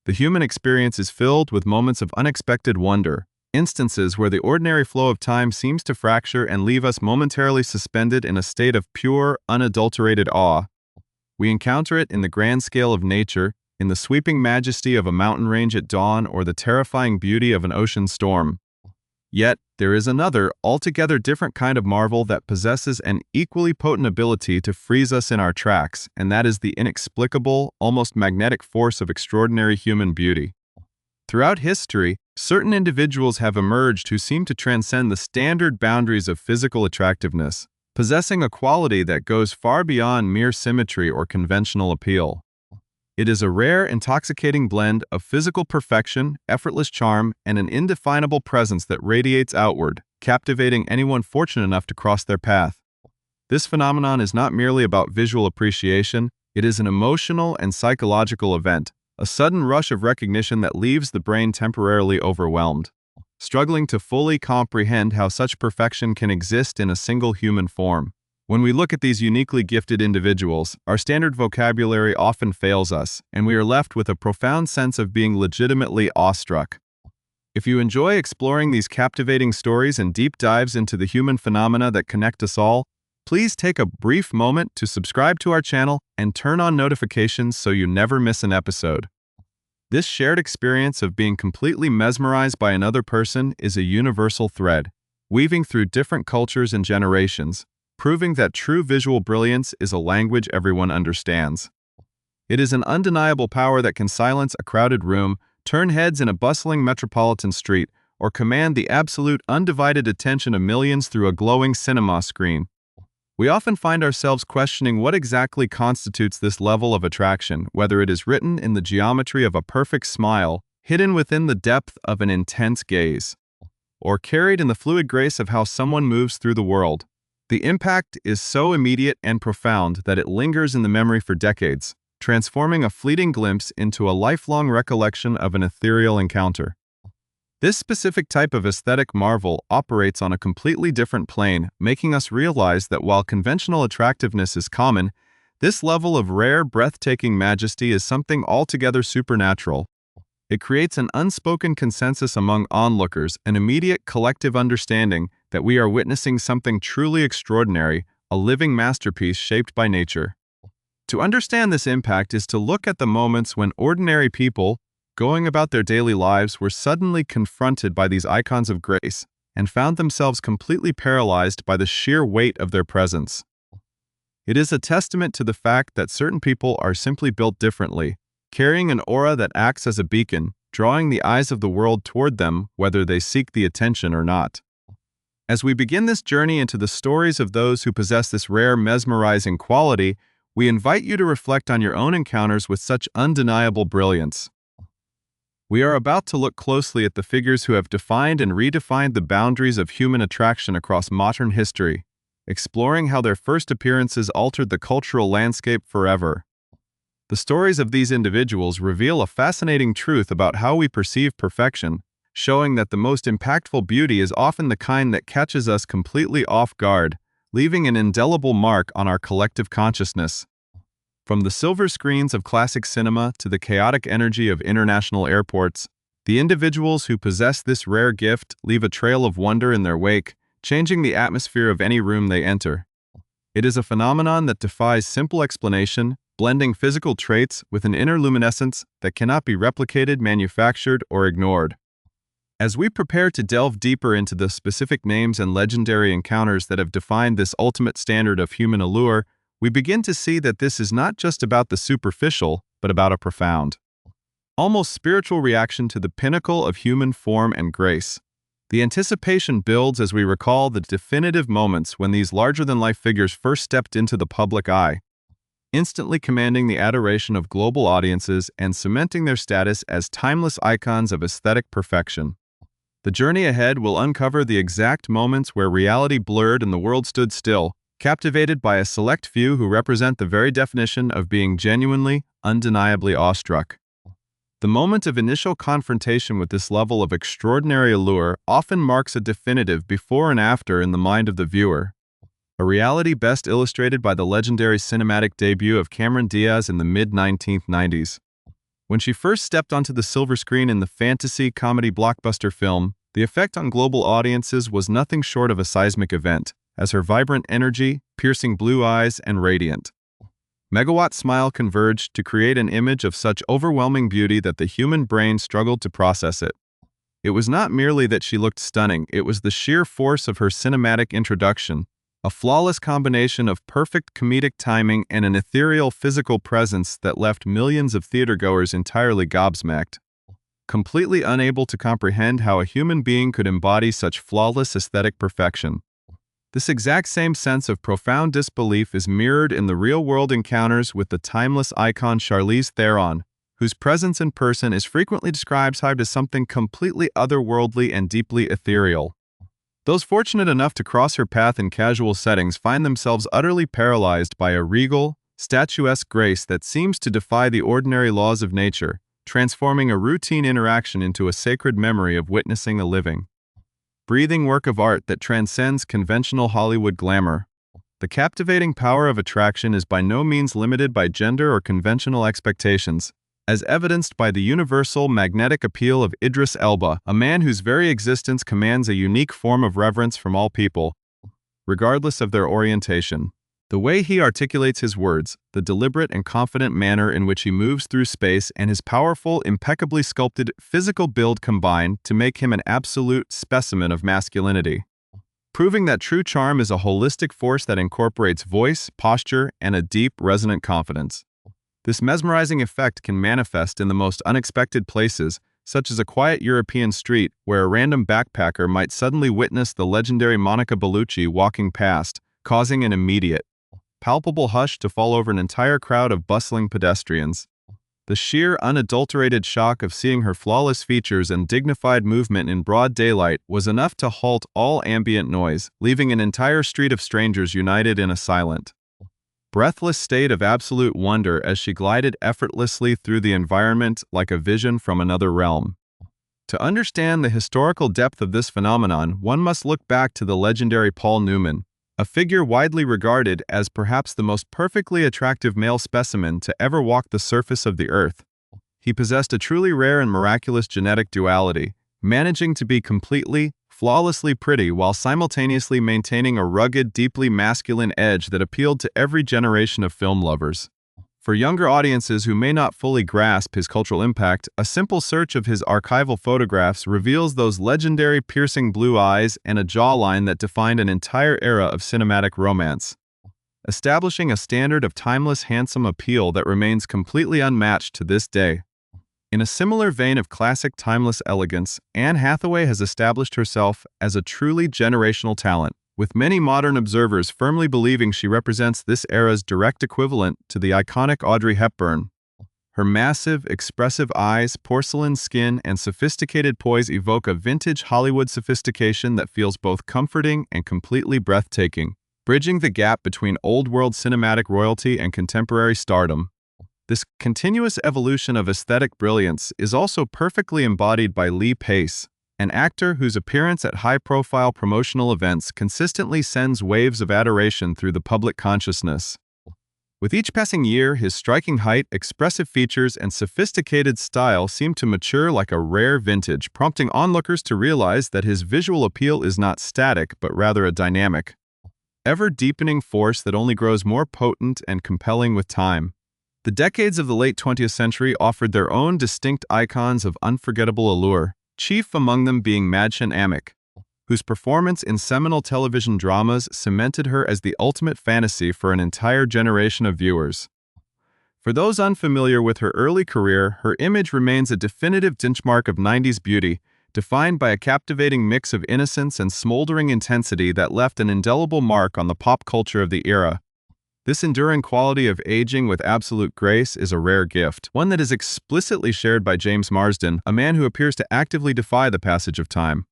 The human experience is filled with moments of unexpected wonder, instances where the ordinary flow of time seems to fracture and leave us momentarily suspended in a state of pure, unadulterated awe. We encounter it in the grand scale of nature, in the sweeping majesty of a mountain range at dawn or the terrifying beauty of an ocean storm. Yet, there is another, altogether different kind of marvel that possesses an equally potent ability to freeze us in our tracks, and that is the inexplicable, almost magnetic force of extraordinary human beauty. Throughout history, certain individuals have emerged who seem to transcend the standard boundaries of physical attractiveness, possessing a quality that goes far beyond mere symmetry or conventional appeal. It is a rare, intoxicating blend of physical perfection, effortless charm, and an indefinable presence that radiates outward, captivating anyone fortunate enough to cross their path. This phenomenon is not merely about visual appreciation, it is an emotional and psychological event, a sudden rush of recognition that leaves the brain temporarily overwhelmed, struggling to fully comprehend how such perfection can exist in a single human form. When we look at these uniquely gifted individuals, our standard vocabulary often fails us, and we are left with a profound sense of being legitimately awestruck. If you enjoy exploring these captivating stories and deep dives into the human phenomena that connect us all, please take a brief moment to subscribe to our channel and turn on notifications so you never miss an episode. This shared experience of being completely mesmerized by another person is a universal thread, weaving through different cultures and generations, proving that true visual brilliance is a language everyone understands. It is an undeniable power that can silence a crowded room, turn heads in a bustling metropolitan street, or command the absolute undivided attention of millions through a glowing cinema screen. We often find ourselves questioning what exactly constitutes this level of attraction, whether it is written in the geometry of a perfect smile, hidden within the depth of an intense gaze, or carried in the fluid grace of how someone moves through the world. The impact is so immediate and profound that it lingers in the memory for decades, transforming a fleeting glimpse into a lifelong recollection of an ethereal encounter. This specific type of aesthetic marvel operates on a completely different plane, making us realize that while conventional attractiveness is common, this level of rare, breathtaking majesty is something altogether supernatural. It creates an unspoken consensus among onlookers, an immediate collective understanding that we are witnessing something truly extraordinary, a living masterpiece shaped by nature. To understand this impact is to look at the moments when ordinary people, going about their daily lives, were suddenly confronted by these icons of grace and found themselves completely paralyzed by the sheer weight of their presence. It is a testament to the fact that certain people are simply built differently, carrying an aura that acts as a beacon, drawing the eyes of the world toward them whether they seek the attention or not. As we begin this journey into the stories of those who possess this rare, mesmerizing quality, we invite you to reflect on your own encounters with such undeniable brilliance. We are about to look closely at the figures who have defined and redefined the boundaries of human attraction across modern history, exploring how their first appearances altered the cultural landscape forever. The stories of these individuals reveal a fascinating truth about how we perceive perfection, showing that the most impactful beauty is often the kind that catches us completely off guard, leaving an indelible mark on our collective consciousness. From the silver screens of classic cinema to the chaotic energy of international airports, the individuals who possess this rare gift leave a trail of wonder in their wake, changing the atmosphere of any room they enter. It is a phenomenon that defies simple explanation, blending physical traits with an inner luminescence that cannot be replicated, manufactured, or ignored. As we prepare to delve deeper into the specific names and legendary encounters that have defined this ultimate standard of human allure, we begin to see that this is not just about the superficial, but about a profound, almost spiritual reaction to the pinnacle of human form and grace. The anticipation builds as we recall the definitive moments when these larger-than-life figures first stepped into the public eye, instantly commanding the adoration of global audiences and cementing their status as timeless icons of aesthetic perfection. The journey ahead will uncover the exact moments where reality blurred and the world stood still, captivated by a select few who represent the very definition of being genuinely, undeniably awestruck. The moment of initial confrontation with this level of extraordinary allure often marks a definitive before and after in the mind of the viewer, a reality best illustrated by the legendary cinematic debut of Diaz in the mid-1990s. When she first stepped onto the silver screen in the fantasy comedy blockbuster film, the effect on global audiences was nothing short of a seismic event, as her vibrant energy, piercing blue eyes, and radiant megawatt smile converged to create an image of such overwhelming beauty that the human brain struggled to process it. It was not merely that she looked stunning, it was the sheer force of her cinematic introduction, a flawless combination of perfect comedic timing and an ethereal physical presence that left millions of theatergoers entirely gobsmacked, completely unable to comprehend how a human being could embody such flawless aesthetic perfection. This exact same sense of profound disbelief is mirrored in the real-world encounters with the timeless icon Charlize Theron, whose presence in person is frequently described as something completely otherworldly and deeply ethereal. Those fortunate enough to cross her path in casual settings find themselves utterly paralyzed by a regal, statuesque grace that seems to defy the ordinary laws of nature, transforming a routine interaction into a sacred memory of witnessing a living, breathing work of art that transcends conventional Hollywood glamour. The captivating power of attraction is by no means limited by gender or conventional expectations, as evidenced by the universal magnetic appeal of Idris Elba, a man whose very existence commands a unique form of reverence from all people, regardless of their orientation. The way he articulates his words, the deliberate and confident manner in which he moves through space, and his powerful, impeccably sculpted physical build combine to make him an absolute specimen of masculinity, proving that true charm is a holistic force that incorporates voice, posture, and a deep, resonant confidence. This mesmerizing effect can manifest in the most unexpected places, such as a quiet European street where a random backpacker might suddenly witness the legendary Monica Bellucci walking past, causing an immediate, palpable hush to fall over an entire crowd of bustling pedestrians. The sheer, unadulterated shock of seeing her flawless features and dignified movement in broad daylight was enough to halt all ambient noise, leaving an entire street of strangers united in a silent, breathless state of absolute wonder as she glided effortlessly through the environment like a vision from another realm. To understand the historical depth of this phenomenon, one must look back to the legendary Paul Newman, a figure widely regarded as perhaps the most perfectly attractive male specimen to ever walk the surface of the earth. He possessed a truly rare and miraculous genetic duality, managing to be completely, flawlessly pretty while simultaneously maintaining a rugged, deeply masculine edge that appealed to every generation of film lovers. For younger audiences who may not fully grasp his cultural impact, a simple search of his archival photographs reveals those legendary piercing blue eyes and a jawline that defined an entire era of cinematic romance, establishing a standard of timeless, handsome appeal that remains completely unmatched to this day. In a similar vein of classic timeless elegance, Anne Hathaway has established herself as a truly generational talent, with many modern observers firmly believing she represents this era's direct equivalent to the iconic Audrey Hepburn. Her massive, expressive eyes, porcelain skin, and sophisticated poise evoke a vintage Hollywood sophistication that feels both comforting and completely breathtaking, bridging the gap between old-world cinematic royalty and contemporary stardom. This continuous evolution of aesthetic brilliance is also perfectly embodied by Lee Pace, an actor whose appearance at high-profile promotional events consistently sends waves of adoration through the public consciousness. With each passing year, his striking height, expressive features, and sophisticated style seem to mature like a rare vintage, prompting onlookers to realize that his visual appeal is not static, but rather a dynamic, ever-deepening force that only grows more potent and compelling with time. The decades of the late 20th century offered their own distinct icons of unforgettable allure, chief among them being Madchen Amick, whose performance in seminal television dramas cemented her as the ultimate fantasy for an entire generation of viewers. For those unfamiliar with her early career, her image remains a definitive benchmark of 90s beauty, defined by a captivating mix of innocence and smoldering intensity that left an indelible mark on the pop culture of the era. This enduring quality of aging with absolute grace is a rare gift, one that is explicitly shared by James Marsden, a man who appears to actively defy the passage of time.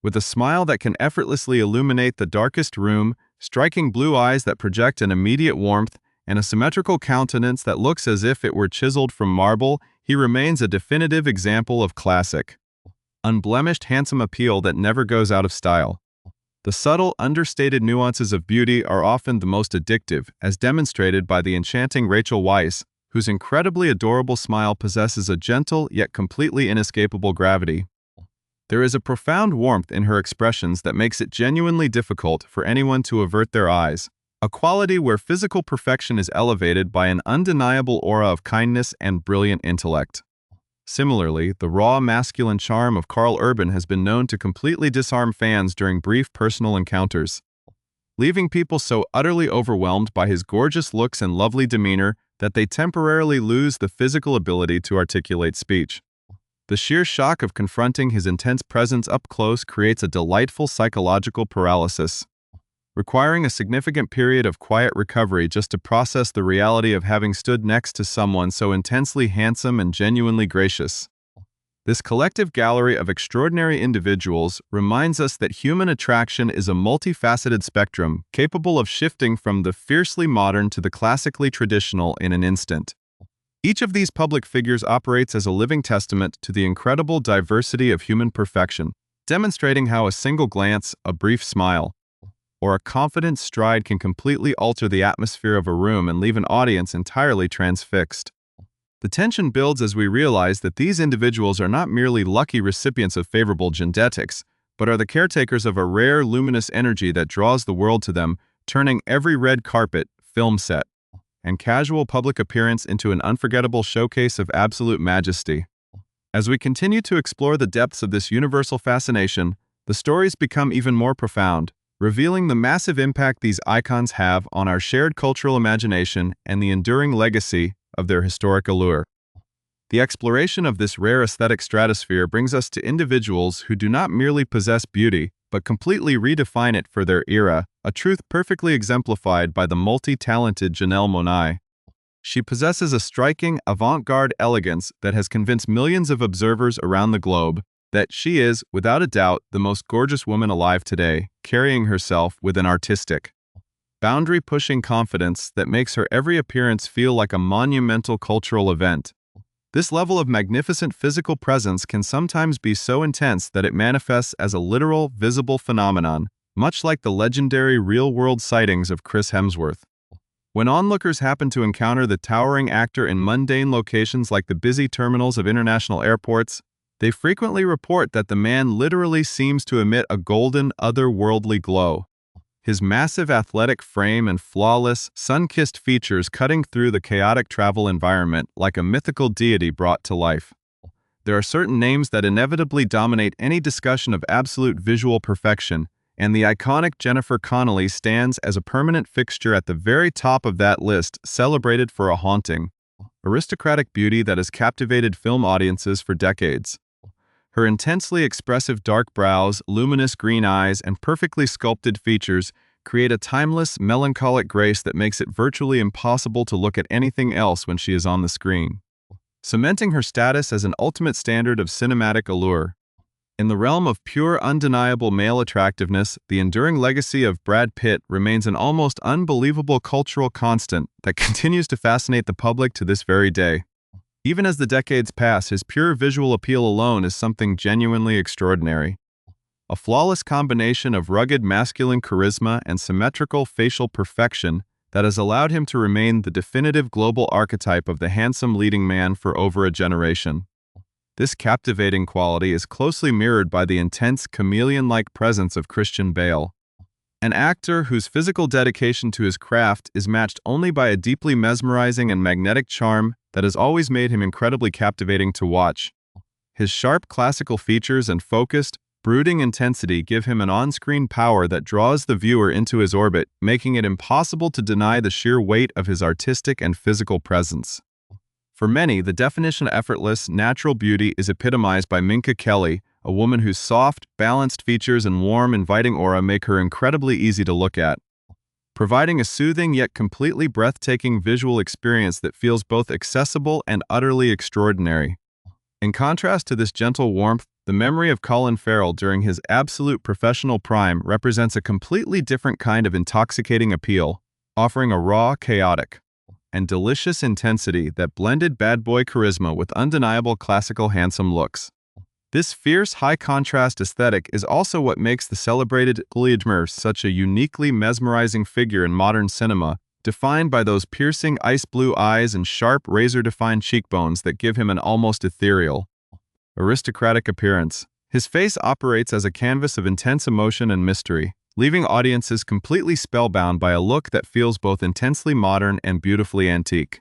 With a smile that can effortlessly illuminate the darkest room, striking blue eyes that project an immediate warmth, and a symmetrical countenance that looks as if it were chiseled from marble, he remains a definitive example of classic, unblemished handsome appeal that never goes out of style. The subtle, understated nuances of beauty are often the most addictive, as demonstrated by the enchanting Rachel Weisz, whose incredibly adorable smile possesses a gentle yet completely inescapable gravity. There is a profound warmth in her expressions that makes it genuinely difficult for anyone to avert their eyes, a quality where physical perfection is elevated by an undeniable aura of kindness and brilliant intellect. Similarly, the raw masculine charm of Karl Urban has been known to completely disarm fans during brief personal encounters, leaving people so utterly overwhelmed by his gorgeous looks and lovely demeanor that they temporarily lose the physical ability to articulate speech. The sheer shock of confronting his intense presence up close creates a delightful psychological paralysis, requiring a significant period of quiet recovery just to process the reality of having stood next to someone so intensely handsome and genuinely gracious. This collective gallery of extraordinary individuals reminds us that human attraction is a multifaceted spectrum capable of shifting from the fiercely modern to the classically traditional in an instant. Each of these public figures operates as a living testament to the incredible diversity of human perfection, demonstrating how a single glance, a brief smile, or a confident stride can completely alter the atmosphere of a room and leave an audience entirely transfixed. The tension builds as we realize that these individuals are not merely lucky recipients of favorable genetics, but are the caretakers of a rare luminous energy that draws the world to them, turning every red carpet, film set, and casual public appearance into an unforgettable showcase of absolute majesty. As we continue to explore the depths of this universal fascination, the stories become even more profound, revealing the massive impact these icons have on our shared cultural imagination and the enduring legacy of their historic allure. The exploration of this rare aesthetic stratosphere brings us to individuals who do not merely possess beauty, but completely redefine it for their era, a truth perfectly exemplified by the multi-talented Janelle Monáe. She possesses a striking, avant-garde elegance that has convinced millions of observers around the globe that she is, without a doubt, the most gorgeous woman alive today, carrying herself with an artistic, boundary-pushing confidence that makes her every appearance feel like a monumental cultural event. This level of magnificent physical presence can sometimes be so intense that it manifests as a literal, visible phenomenon, much like the legendary real-world sightings of Chris Hemsworth. When onlookers happen to encounter the towering actor in mundane locations like the busy terminals of international airports, they frequently report that the man literally seems to emit a golden, otherworldly glow, his massive athletic frame and flawless, sun-kissed features cutting through the chaotic travel environment like a mythical deity brought to life. There are certain names that inevitably dominate any discussion of absolute visual perfection, and the iconic Jennifer Connelly stands as a permanent fixture at the very top of that list, celebrated for a haunting, aristocratic beauty that has captivated film audiences for decades. Her intensely expressive dark brows, luminous green eyes, and perfectly sculpted features create a timeless, melancholic grace that makes it virtually impossible to look at anything else when she is on the screen, cementing her status as an ultimate standard of cinematic allure. In the realm of pure, undeniable male attractiveness, the enduring legacy of Brad Pitt remains an almost unbelievable cultural constant that continues to fascinate the public to this very day. Even as the decades pass, his pure visual appeal alone is something genuinely extraordinary. A flawless combination of rugged masculine charisma and symmetrical facial perfection that has allowed him to remain the definitive global archetype of the handsome leading man for over a generation. This captivating quality is closely mirrored by the intense chameleon-like presence of Christian Bale, an actor whose physical dedication to his craft is matched only by a deeply mesmerizing and magnetic charm that has always made him incredibly captivating to watch. His sharp classical features and focused, brooding intensity give him an on-screen power that draws the viewer into his orbit, making it impossible to deny the sheer weight of his artistic and physical presence. For many, the definition of effortless, natural beauty is epitomized by Minka Kelly, a woman whose soft, balanced features and warm, inviting aura make her incredibly easy to look at, providing a soothing yet completely breathtaking visual experience that feels both accessible and utterly extraordinary. In contrast to this gentle warmth, the memory of Colin Farrell during his absolute professional prime represents a completely different kind of intoxicating appeal, offering a raw, chaotic, and delicious intensity that blended bad boy charisma with undeniable classical handsome looks. This fierce, high-contrast aesthetic is also what makes the celebrated Julia Demers such a uniquely mesmerizing figure in modern cinema, defined by those piercing ice blue eyes and sharp, razor-defined cheekbones that give him an almost ethereal, aristocratic appearance. His face operates as a canvas of intense emotion and mystery, leaving audiences completely spellbound by a look that feels both intensely modern and beautifully antique.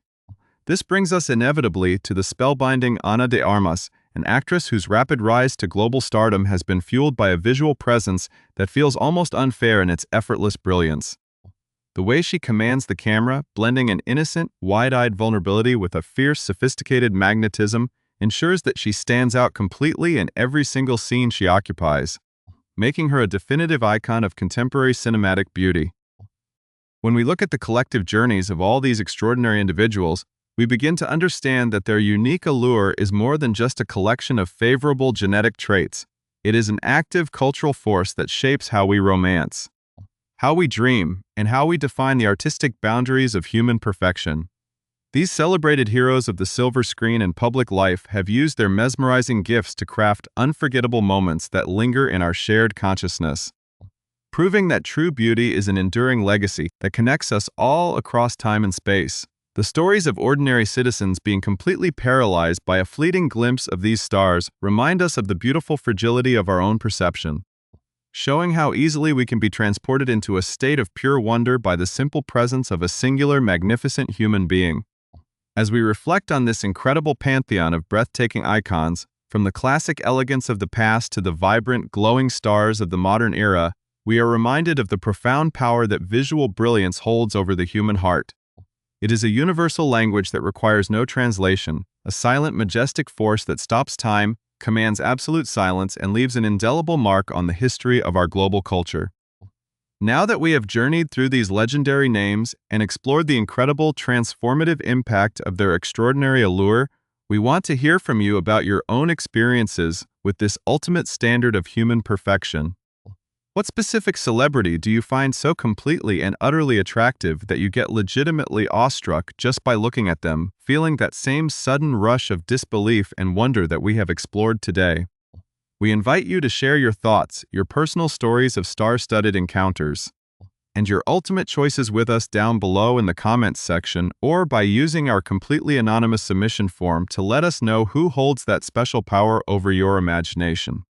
This brings us inevitably to the spellbinding Ana de Armas, an actress whose rapid rise to global stardom has been fueled by a visual presence that feels almost unfair in its effortless brilliance. The way she commands the camera, blending an innocent, wide-eyed vulnerability with a fierce, sophisticated magnetism, ensures that she stands out completely in every single scene she occupies, making her a definitive icon of contemporary cinematic beauty. When we look at the collective journeys of all these extraordinary individuals, we begin to understand that their unique allure is more than just a collection of favorable genetic traits. It is an active cultural force that shapes how we romance, how we dream, and how we define the artistic boundaries of human perfection. These celebrated heroes of the silver screen and public life have used their mesmerizing gifts to craft unforgettable moments that linger in our shared consciousness, proving that true beauty is an enduring legacy that connects us all across time and space. The stories of ordinary citizens being completely paralyzed by a fleeting glimpse of these stars remind us of the beautiful fragility of our own perception, showing how easily we can be transported into a state of pure wonder by the simple presence of a singular, magnificent human being. As we reflect on this incredible pantheon of breathtaking icons, from the classic elegance of the past to the vibrant, glowing stars of the modern era, we are reminded of the profound power that visual brilliance holds over the human heart. It is a universal language that requires no translation, a silent, majestic force that stops time, commands absolute silence, and leaves an indelible mark on the history of our global culture. Now that we have journeyed through these legendary names and explored the incredible, transformative impact of their extraordinary allure, we want to hear from you about your own experiences with this ultimate standard of human perfection. What specific celebrity do you find so completely and utterly attractive that you get legitimately awestruck just by looking at them, feeling that same sudden rush of disbelief and wonder that we have explored today? We invite you to share your thoughts, your personal stories of star-studded encounters, and your ultimate choices with us down below in the comments section or by using our completely anonymous submission form to let us know who holds that special power over your imagination.